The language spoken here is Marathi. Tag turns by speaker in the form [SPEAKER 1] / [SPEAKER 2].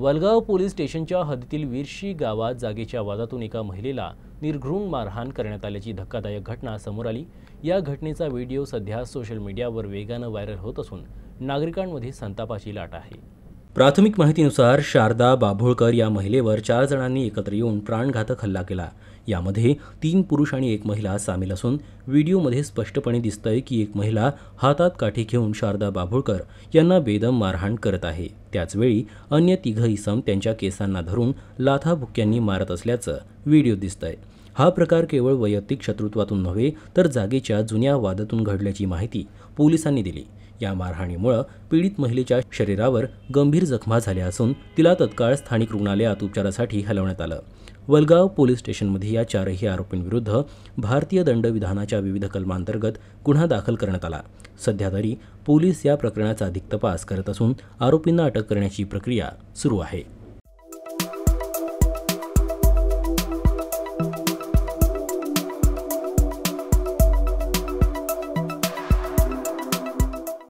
[SPEAKER 1] वलगाव पोलीस स्टेशनच्या हद्दीतील विरशी गावात जागेच्या वादातून एका महिलेला निर्घृण मारहाण करण्यात आल्याची धक्कादायक घटना समोर आली। या घटनेचा व्हिडिओ सध्या सोशल मीडियावर वेगाने व्हायरल होत असून नागरिकांमध्ये संतापाची लाट आहे। प्राथमिक माहितीनुसार शारदा बाभुळकर या महिलेवर 4 जणांनी एकत्र येऊन प्राणघातक हल्ला केला। यामध्ये 3 पुरुष आणि 1 महिला सामील असून व्हिडिओमध्ये स्पष्टपणे दिसतंय की एक महिला हातात काठी घेऊन शारदा बाभुळकर यांना बेदम मारहाण करत आहे। त्याचवेळी अन्य 3 इसम त्यांच्या केसांना धरून लाथाबुक्क्यांनी मारत असल्याचं व्हिडिओ दिसतंय। हा प्रकार केवळ वैयक्तिक शत्रुत्वातून नव्हे तर जागेच्या जुन्या वादातून घडल्याची माहिती पोलिसांनी दिली। या मारहाणीमुळे पीडित महिलेच्या शरीरावर गंभीर जखमा झाल्या असून तिला तत्काळ स्थानिक रुग्णालयात उपचारासाठी हलवण्यात आलं। वलगाव पोलीस स्टेशनमध्ये या 4ही आरोपींविरुद्ध भारतीय दंडविधानाच्या विविध कलमांतर्गत गुन्हा दाखल करण्यात आला। सध्या तरी पोलीस या प्रकरणाचा अधिक तपास करत असून आरोपींना अटक करण्याची प्रक्रिया सुरू आहे।